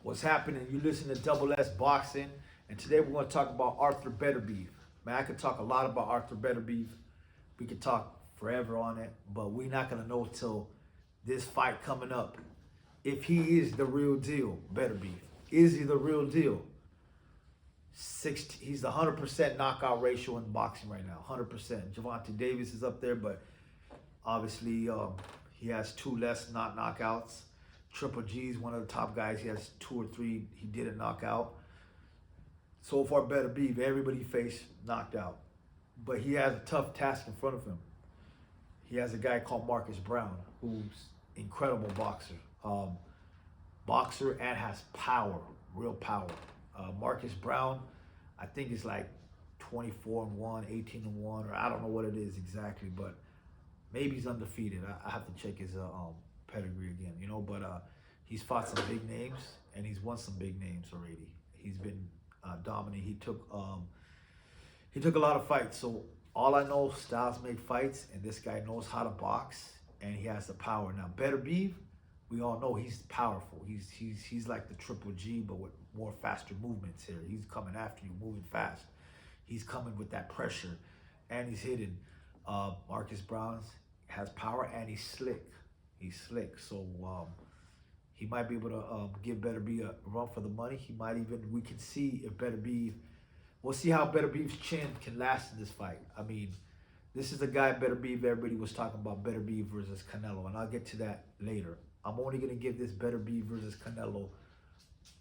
What's happening? You listen to Double S Boxing, and today we're going to talk about Arthur Beterbiev. Man, I could talk a lot about Arthur Beterbiev. We could talk forever on it, but we're not going to know till this fight coming up if he is the real deal. Beterbiev, is he the real deal? He's the 100% knockout ratio in boxing right now. 100%. Javante Davis is up there, but obviously he has two less not knockouts. Triple G is one of the top guys. He has two or three he didn't knock out. So far, Beterbiev, everybody he faced knocked out. But he has a tough task in front of him. He has a guy called Marcus Brown, who's incredible boxer. Boxer and has power, real power. Marcus Brown, I think it's like 24-1, 18-1, or I don't know what it is exactly, but maybe he's undefeated. I have to check his pedigree again, but he's fought some big names and he's won some big names already. He's been dominant. He took a lot of fights. So all I know, styles make fights, and this guy knows how to box and he has the power. Now Beterbiev, we all know he's powerful. He's like the Triple G, but with more faster movements here. He's coming after you, moving fast. He's coming with that pressure, and he's hitting. Marcus Brown has power and he's slick. He's slick. So he might be able to give Beterbiev a run for the money. He might even, we can see if Beterbiev, we'll see how Beterbiev's chin can last in this fight. I mean, this is the guy Beterbiev, everybody was talking about Beterbiev versus Canelo, and I'll get to that later. I'm only going to give this Beterbiev versus Canelo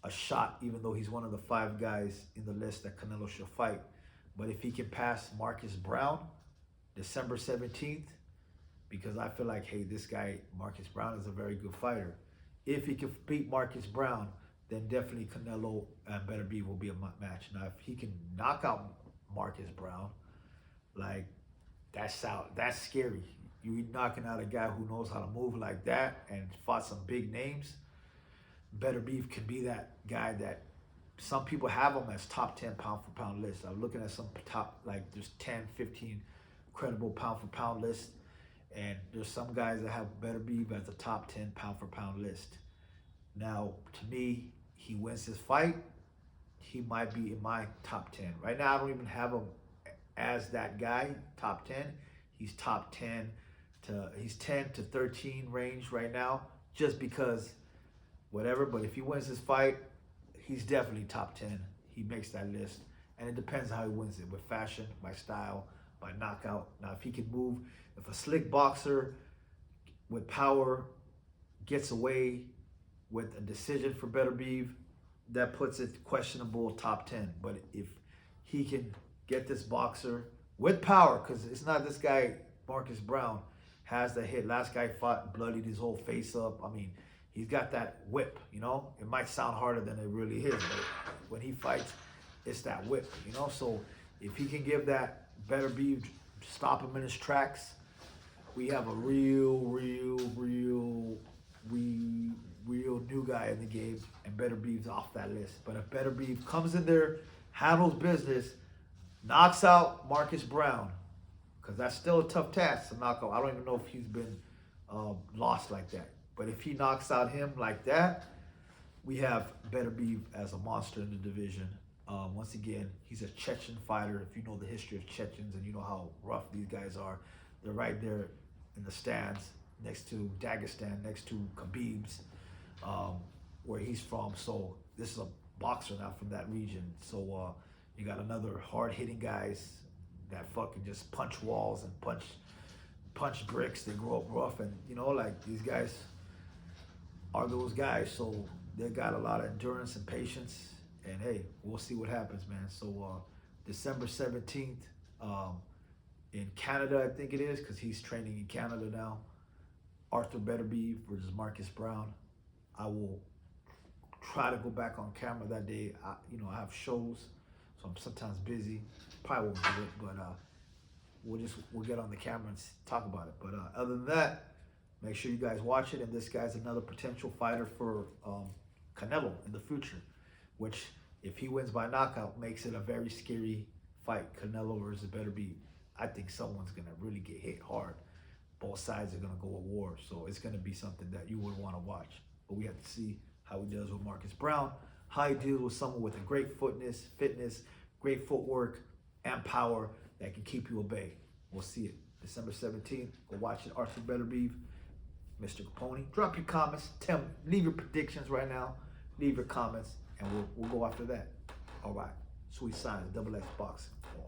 a shot, even though he's one of the 5 guys in the list that Canelo should fight. But if he can pass Marcus Brown, December 17th, because I feel like, hey, this guy, Marcus Brown, is a very good fighter. If he can beat Marcus Brown, then definitely Canelo and Beterbiev will be a match. Now, if he can knock out Marcus Brown, like, that's scary. You're knocking out a guy who knows how to move like that and fought some big names. Beterbiev can be that guy that some people have him as top 10 pound for pound list. I'm looking at some top, like there's 10, 15 credible pound for pound list. And there's some guys that have Beterbiev as a top 10 pound for pound list. Now, to me, he wins this fight, he might be in my top 10. Right now, I don't even have him as that guy, top 10. He's top 10 he's 10 to 13 range right now, just because whatever. But if he wins this fight, he's definitely top 10. He makes that list. And it depends how he wins it, with fashion, by style, by knockout. Now, if he can move, if a slick boxer with power gets away with a decision for Beterbiev, that puts it questionable top 10. But if he can get this boxer with power, because it's not this guy, Marcus Brown, has the hit. Last guy fought, bloodied his whole face up. I mean, he's got that whip, It might sound harder than it really is, but when he fights, it's that whip, So if he can give that Beterbiev, stop him in his tracks, we have a real new guy in the game, and Beterbiev's off that list. But if Beterbiev comes in there, handles business, knocks out Marcus Brown, because that's still a tough task to knock out. I don't even know if he's been lost like that. But if he knocks out him like that, we have Beterbiev as a monster in the division. Once again, he's a Chechen fighter. If you know the history of Chechens and you know how rough these guys are, they're right there in the stands next to Dagestan, next to Khabib's, where he's from. So this is a boxer now from that region. So you got another hard-hitting guys that fucking just punch walls and punch bricks. They grow up rough, and like these guys are those guys. So they got a lot of endurance and patience. And hey, we'll see what happens, man. So December 17th in Canada, I think it is, because he's training in Canada now. Arthur Beterbiev versus Marcus Brown. I will try to go back on camera that day. I have shows, so I'm sometimes busy. Probably won't do it, but we'll get on the camera and talk about it. But other than that, make sure you guys watch it. And this guy's another potential fighter for Canelo in the future, which, if he wins by knockout, makes it a very scary fight. Canelo versus Beterbiev. I think someone's gonna really get hit hard. Both sides are gonna go to war, so it's gonna be something that you would want to watch. But we have to see how he does with Marcus Brown, how he deals with someone with a great fitness, great footwork, and power that can keep you at bay. We'll see it December 17th. Go watch it. Arthur Beterbiev, Mr. Capone. Drop your comments. Tell me, leave your predictions right now. Leave your comments, and we'll go after that. All right. Sweet Science, Double X Boxing. Oh.